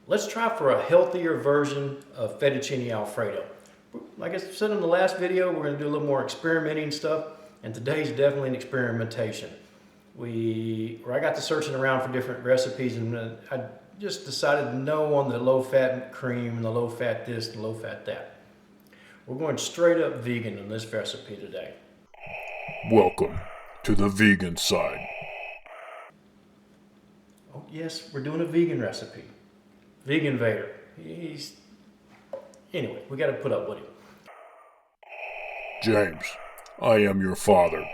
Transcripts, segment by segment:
let's try for a healthier version of fettuccine Alfredo. Like I said in the last video, we're going to do a little more experimenting stuff, and today's definitely an experimentation. I got to searching around for different recipes, and I just decided no on the low-fat cream and the low-fat this and low-fat that. We're going straight up vegan in this recipe today. Welcome to the vegan side. Oh yes, we're doing a vegan recipe. Vegan Vader. Anyway, we got to put up with him. James, I am your father.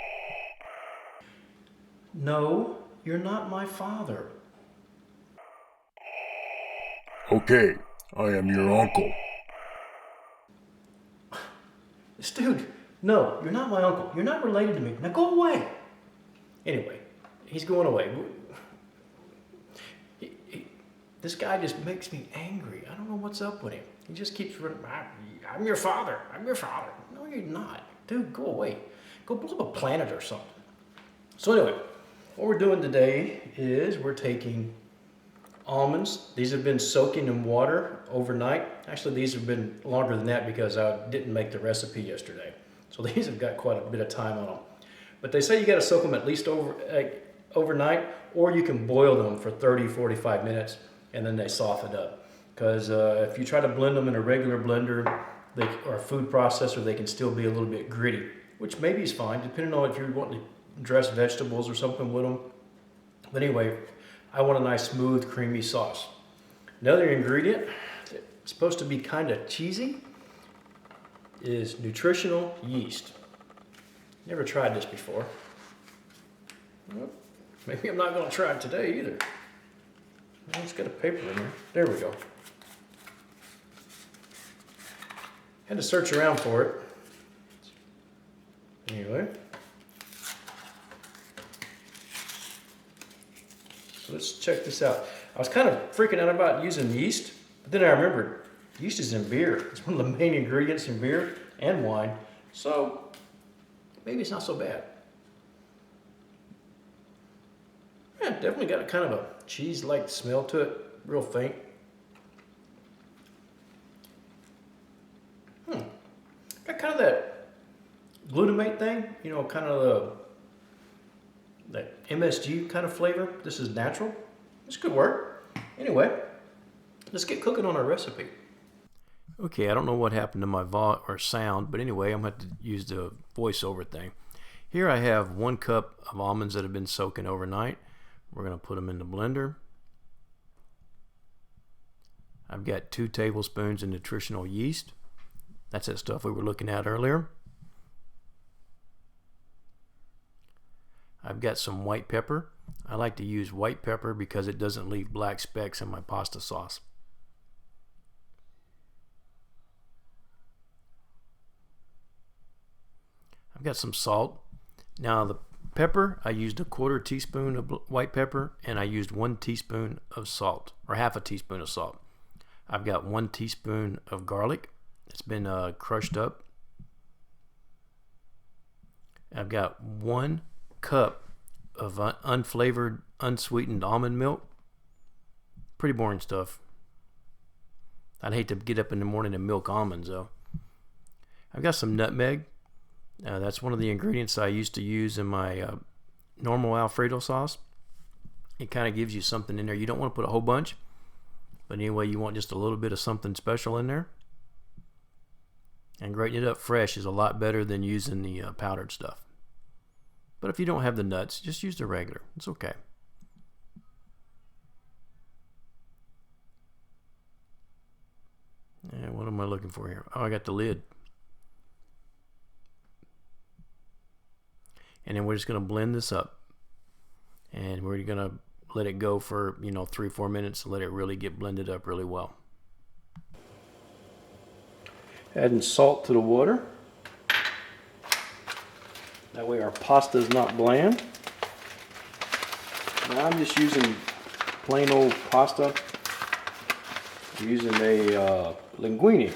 No, you're not my father. Okay, I am your uncle. Dude, no, you're not my uncle. You're not related to me. Now go away. Anyway, he's going away. This guy just makes me angry. I don't know what's up with him. He just keeps running. I'm your father. I'm your father. No, you're not. Dude, go away. Go blow up a planet or something. So anyway, what we're doing today is we're taking almonds. These have been soaking in water overnight. Actually, these have been longer than that because I didn't make the recipe yesterday. So these have got quite a bit of time on them. But they say you got to soak them at least overnight, or you can boil them for 30, 45 minutes, and then they soften up. Because if you try to blend them in a regular blender or a food processor, they can still be a little bit gritty, which maybe is fine, depending on if you're wanting to dress vegetables or something with them. But anyway, I want a nice, smooth, creamy sauce. Another ingredient, it's supposed to be kind of cheesy, is nutritional yeast. Never tried this before. Well, maybe I'm not going to try it today either. It's got a paper in there. There we go. Had to search around for it. Anyway. So let's check this out. I was kind of freaking out about using yeast, but then I remembered yeast is in beer. It's one of the main ingredients in beer and wine. So maybe it's not so bad. Yeah, definitely got a kind of a cheese-like smell to it, real faint. Got kind of that glutamate thing, you know, kind of that MSG kind of flavor. This is natural. This could work. Anyway, let's get cooking on our recipe. Okay, I don't know what happened to my sound, but anyway, I'm going to have to use the voiceover thing. Here I have 1 cup of almonds that have been soaking overnight. We're going to put them in the blender. I've got 2 tablespoons of nutritional yeast. That's that stuff we were looking at earlier. I've got some white pepper. I like to use white pepper because it doesn't leave black specks in my pasta sauce. I've got some salt. Now the pepper, I used a 1/4 teaspoon of white pepper, and I used 1 teaspoon of salt, or half a teaspoon of salt. I've got 1 teaspoon of garlic. It's been crushed up. I've got 1 cup of unflavored, unsweetened almond milk. Pretty boring stuff. I'd hate to get up in the morning and milk almonds though. I've got some nutmeg. That's one of the ingredients I used to use in my normal Alfredo sauce. It kind of gives you something in there. You don't want to put a whole bunch, but anyway, you want just a little bit of something special in there. And grating it up fresh is a lot better than using the powdered stuff. But if you don't have the nuts, just use the regular. It's okay. And what am I looking for here? Oh, I got the lid. And then we're just going to blend this up. And we're going to let it go for, 3-4 minutes to let it really get blended up really well. Adding salt to the water. That way our pasta is not bland. Now I'm just using plain old pasta. I'm using a linguine.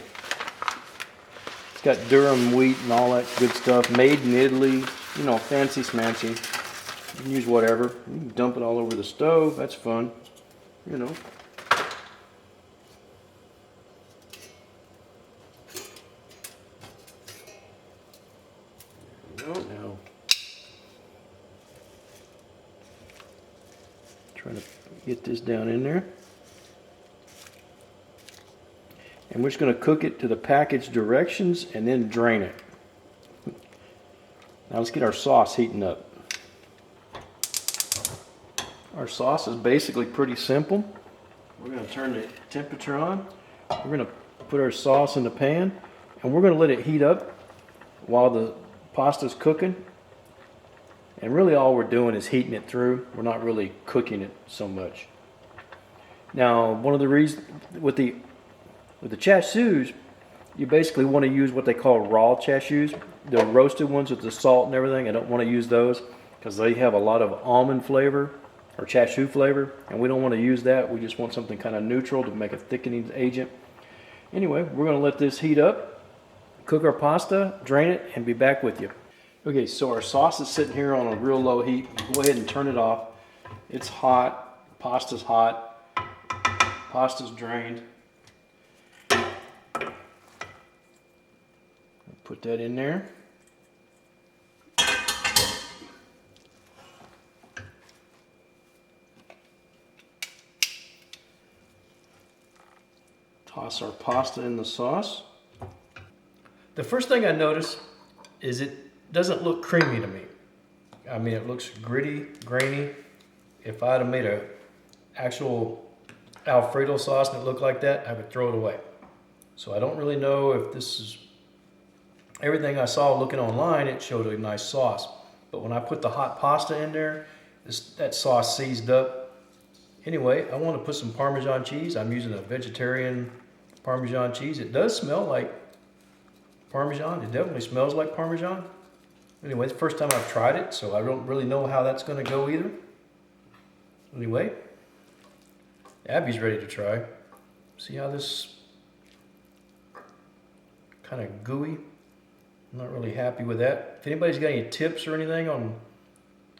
It's got durum wheat and all that good stuff. Made in Italy. Fancy smancy. You can use whatever. You can dump it all over the stove. That's fun. Trying to get this down in there. And we're just going to cook it to the package directions and then drain it. Now let's get our sauce heating up. Our sauce is basically pretty simple. We're going to turn the temperature on. We're going to put our sauce in the pan and we're going to let it heat up while the pasta's cooking. And really all we're doing is heating it through. We're not really cooking it so much. Now, one of the reasons with the cashews, you basically want to use what they call raw cashews. The roasted ones with the salt and everything, I don't want to use those because they have a lot of almond flavor or cashew flavor, and we don't want to use that. We just want something kind of neutral to make a thickening agent. Anyway, we're going to let this heat up, cook our pasta, drain it, and be back with you. Okay, so our sauce is sitting here on a real low heat. Go ahead and turn it off. It's hot, pasta's hot, pasta's drained. Put that in there. Toss our pasta in the sauce. The first thing I notice is it doesn't look creamy to me. I mean, it looks gritty, grainy. If I'd have made an actual Alfredo sauce and it looked like that, I would throw it away. So I don't really know if this is... Everything I saw looking online, it showed a nice sauce. But when I put the hot pasta in there, that sauce seized up. Anyway, I want to put some Parmesan cheese. I'm using a vegetarian Parmesan cheese. It does smell like Parmesan. It definitely smells like Parmesan. Anyway, it's the first time I've tried it, so I don't really know how that's going to go either. Anyway, Abby's ready to try. See how this kind of gooey? I'm not really happy with that. If anybody's got any tips or anything on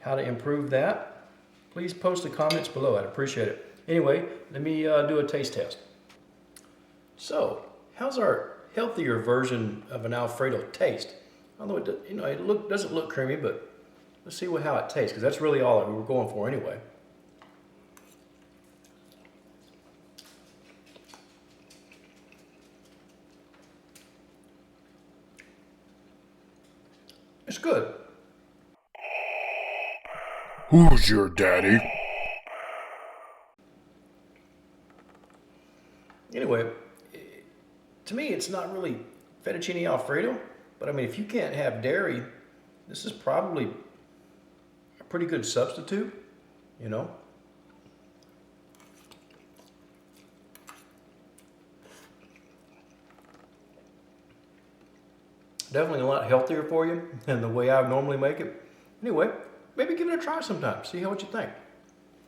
how to improve that, please post the comments below. I'd appreciate it. Anyway, let me do a taste test. So, how's our healthier version of an Alfredo taste? Although it doesn't look creamy, but let's see how it tastes, because that's really all that we were going for anyway. It's good. Who's your daddy? Anyway, to me, it's not really fettuccine Alfredo, but I mean, if you can't have dairy, this is probably a pretty good substitute, you know. Definitely a lot healthier for you than the way I normally make it. Anyway, maybe give it a try sometime. See what you think.